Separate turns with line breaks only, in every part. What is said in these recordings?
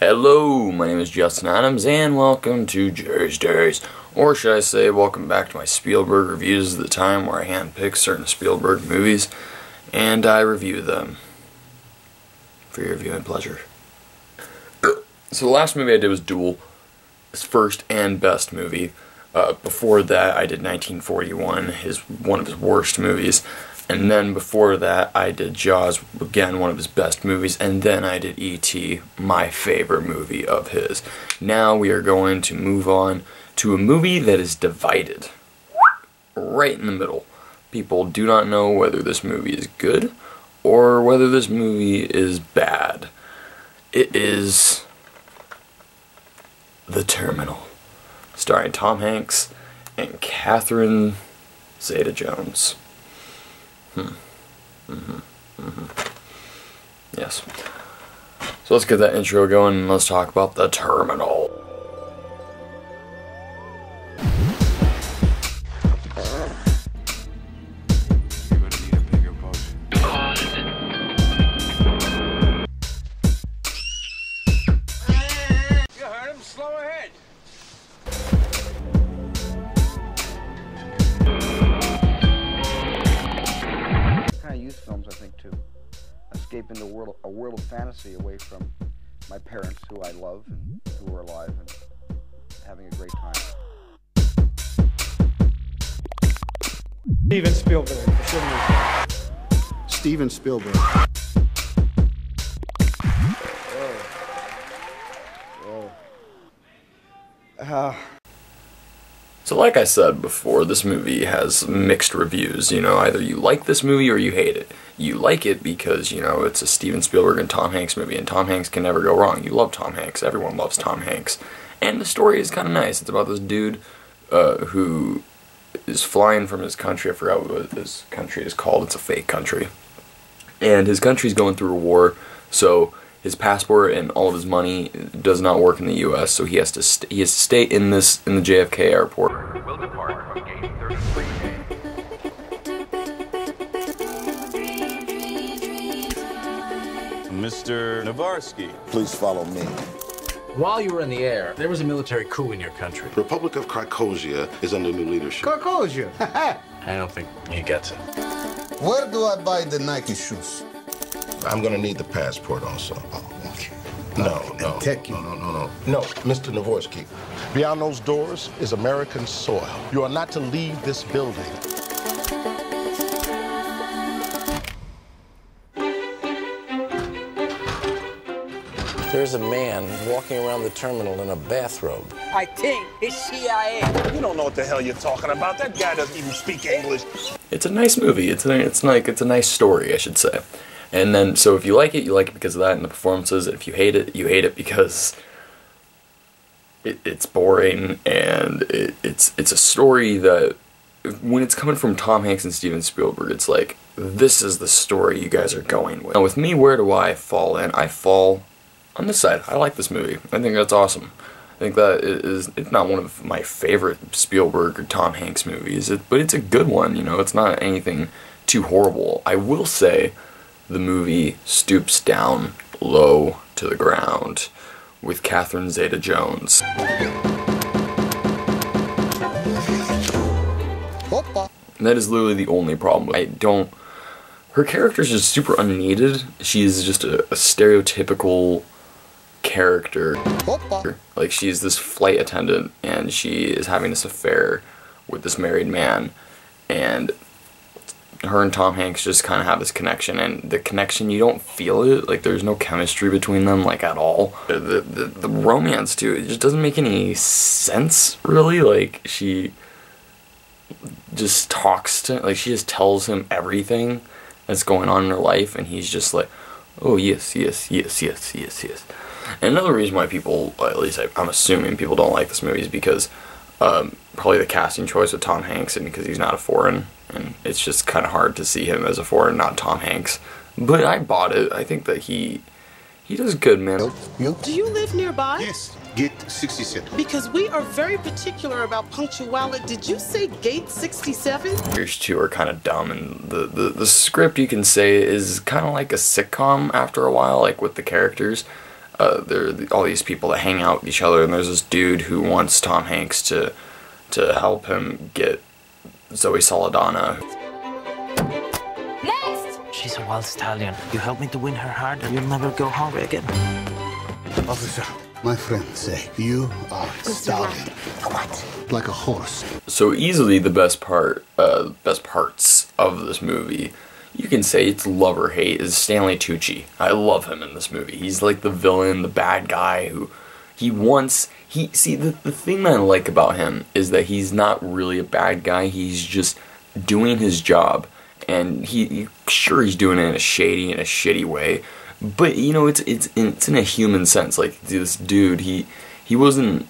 Hello, my name is Justin Adams, and welcome to Jerry's Days. Or should I say, welcome back to my Spielberg reviews, the time where I handpick certain Spielberg movies, and I review them for your viewing pleasure. So the last movie I did was Duel, his first and best movie. Before that, I did 1941, one of his worst movies. And then before that, I did Jaws, again, one of his best movies, and then I did E.T., my favorite movie of his. Now we are going to move on to a movie that is divided, right in the middle. People do not know whether this movie is good or whether this movie is bad. It is The Terminal, starring Tom Hanks and Catherine Zeta-Jones. Yes. So let's get that intro going and let's talk about The Terminal.
You're gonna need a bigger boat. You heard him. Slow ahead.
Youth films, I think, to escape into a world of fantasy away from my parents, who I love and who are alive, and having a great time.
Steven Spielberg, for sure.
Steven Spielberg.
So like I said before, this movie has mixed reviews. You know, either you like this movie or you hate it. You like it because, you know, it's a Steven Spielberg and Tom Hanks movie, and Tom Hanks can never go wrong. You love Tom Hanks. Everyone loves Tom Hanks. And the story is kind of nice. It's about this dude who is flying from his country. I forgot what his country is called. It's a fake country. And his country's going through a war, so his passport and all of his money does not work in the U.S., so he has to stay in the JFK airport.
We'll depart from gate 33.
Mr. Navarsky.
Please follow me.
While you were in the air, there was a military coup in your country.
The Republic of Krakosia is under new leadership.
Krakosia.
I don't think he gets it.
Where do I buy the Nike shoes?
I'm gonna need the passport also.
Oh, okay.
No,
And take you.
No, Mr. Navorsky. Beyond those doors is American soil. You are not to leave this building.
There's a man walking around the terminal in a bathrobe.
I think it's CIA.
You don't know what the hell you're talking about. That guy doesn't even speak English.
It's a nice movie. It's a nice story, I should say. And then, so if you like it because of that and the performances. If you hate it because it's boring, and it's a story that, when it's coming from Tom Hanks and Steven Spielberg, it's like, this is the story you guys are going with. Now with me, where do I fall in? I fall on this side. I like this movie. I think that's awesome. I think that it's not one of my favorite Spielberg or Tom Hanks movies, but it's a good one, you know. It's not anything too horrible. I will say the movie stoops down low to the ground with Catherine Zeta-Jones. And that is literally the only problem. Her character is just super unneeded. She's just a stereotypical character. Like, she's this flight attendant and she is having this affair with this married man, and her and Tom Hanks just kind of have this connection, and the connection, you don't feel it. Like, there's no chemistry between them, like, at all. The romance too, it just doesn't make any sense, really. Like, she just she just tells him everything that's going on in her life, and he's just like, oh yes, yes, yes, yes, yes, yes. And another reason why people, at least I'm assuming people don't like this movie, is because probably the casting choice with Tom Hanks, and because he's not a foreign, and it's just kind of hard to see him as a foreign, not Tom Hanks. But I bought it. I think that he does good, man.
Do you live nearby?
Yes, gate 67.
Because we are very particular about punctuality. Did you say gate 67?
Yours two are kind of dumb, and the script, you can say, is kind of like a sitcom after a while, like with the characters. all these people that hang out with each other, and there's this dude who wants Tom Hanks to help him get Zoe Saldana.
Next! She's a wild stallion. You help me to win her heart and you'll never go hungry again.
Officer, my friends say you are a stallion.
What?
Like a horse.
So easily the best parts of this movie, you can say it's love or hate, is Stanley Tucci. I love him in this movie. He's like the villain, the bad guy who see, the thing that I like about him is that he's not really a bad guy. He's just doing his job, and sure he's doing it in a shady and a shitty way, but you know it's in a human sense. Like this dude, he wasn't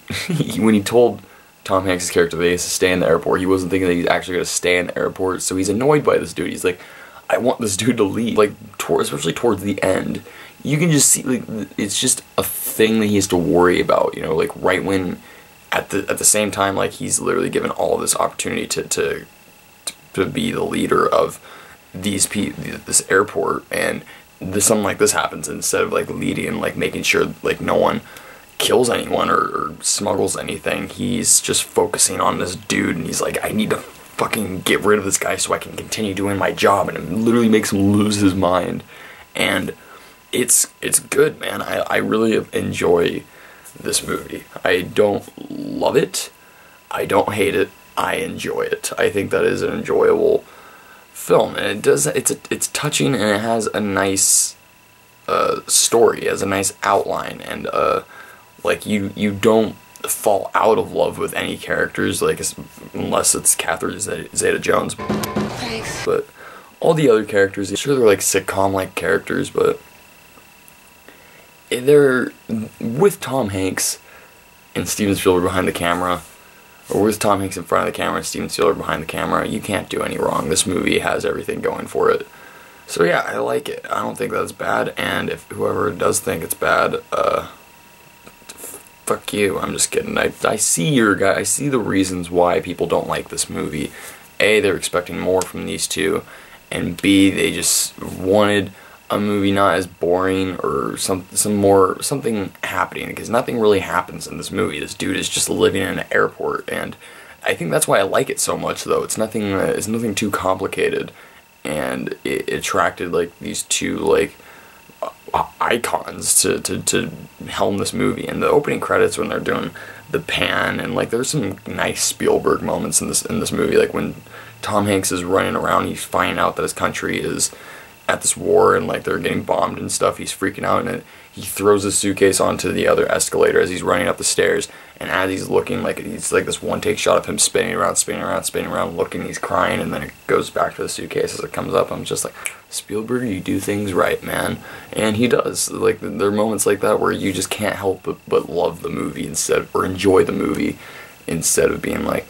when he told Tom Hanks' character that he has to stay in the airport, he wasn't thinking that he's actually going to stay in the airport. So he's annoyed by this dude. He's like, I want this dude to leave. Like especially towards the end, you can just see like it's just a thing that he has to worry about. You know, like right when at the same time, like he's literally given all this opportunity to be the leader of this airport, and something like this happens. Instead of like leading and like making sure like no one kills anyone or smuggles anything, he's just focusing on this dude, and he's like, I need to fucking get rid of this guy so I can continue doing my job, and it literally makes him lose his mind. And it's good, man. I really enjoy this movie. I don't love it, I don't hate it, I enjoy it. I think that is an enjoyable film, and it's touching, and it has a nice story, it has a nice outline, and like you don't fall out of love with any characters, like unless it's Catherine Zeta-Jones.
Thanks.
But all the other characters, sure they're like sitcom-like characters, but they're with Tom Hanks and Steven Spielberg behind the camera, or with Tom Hanks in front of the camera and Steven Spielberg behind the camera. You can't do any wrong. This movie has everything going for it. So yeah, I like it. I don't think that's bad, and if whoever does think it's bad, fuck you. I'm just kidding. I see I see the reasons why people don't like this movie. A, they're expecting more from these two, and B, they just wanted a movie not as boring or something happening, because nothing really happens in this movie. This dude is just living in an airport, and I think that's why I like it so much. Though it's nothing too complicated, and it attracted like these two like icons to helm this movie. And the opening credits, when they're doing the pan, and like there's some nice Spielberg moments in this movie, like when Tom Hanks is running around, he's finding out that his country is at this war and like they're getting bombed and stuff. He's freaking out, and he throws his suitcase onto the other escalator as he's running up the stairs, and as he's looking, like it's like this one take shot of him spinning around looking, he's crying, and then it goes back to the suitcase as it comes up. I'm just like, Spielberg, you do things right, man. And he does. Like there are moments like that where you just can't help but love the movie or enjoy the movie, instead of being like,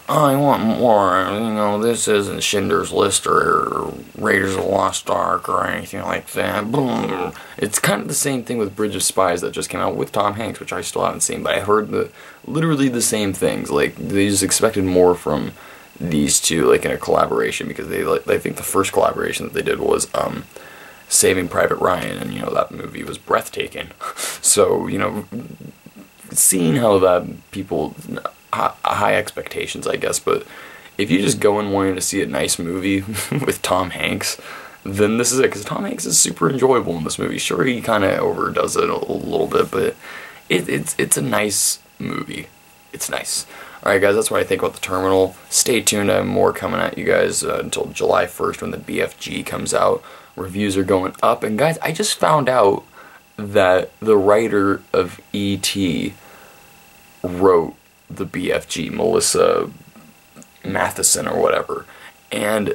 oh, I want more, you know, this isn't Schindler's List or Raiders of the Lost Ark or anything like that. Boom. It's kind of the same thing with Bridge of Spies that just came out with Tom Hanks, which I still haven't seen, but I heard literally the same things. Like, they just expected more from these two, like, in a collaboration, because they think the first collaboration that they did was Saving Private Ryan, and, you know, that movie was breathtaking. So, you know, seeing how that people... high expectations, I guess, but if you just go in wanting to see a nice movie with Tom Hanks, then this is it, because Tom Hanks is super enjoyable in this movie. Sure, he kind of overdoes it a little bit, but it's a nice movie. It's nice. Alright guys, that's what I think about The Terminal. Stay tuned, I have more coming at you guys until July 1st when the BFG comes out. Reviews are going up, and guys, I just found out that the writer of E.T. wrote the BFG, Melissa Matheson or whatever, and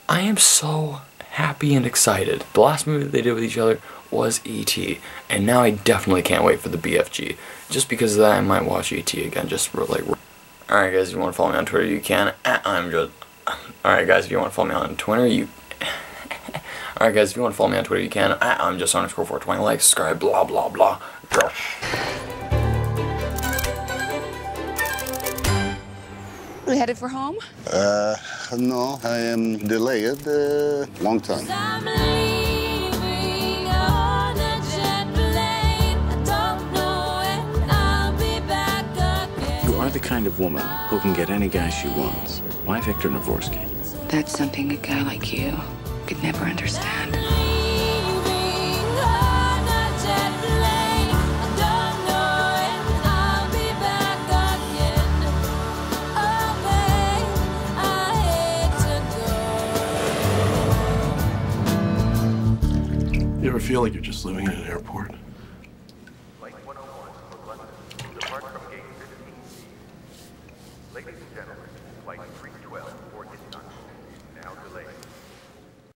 I am so happy and excited. The last movie that they did with each other was E.T., and now I definitely can't wait for the BFG. Just because of that, I might watch E.T. again, just like... Alright guys, if you want to follow me on Twitter, you can, Alright guys, if you want to follow me on Twitter, you... Alright guys, if you want to follow me on Twitter, you can, I'm just _420, like, subscribe, blah blah blah, go.
We headed for home?
No, I am delayed long time.
are the kind of woman who can get any guy she wants. Why Victor Navorsky?
That's something a guy like you could never understand.
You ever feel like you're just living in an airport?
Flight 101 for London. Depart from gate 15. Ladies and gentlemen.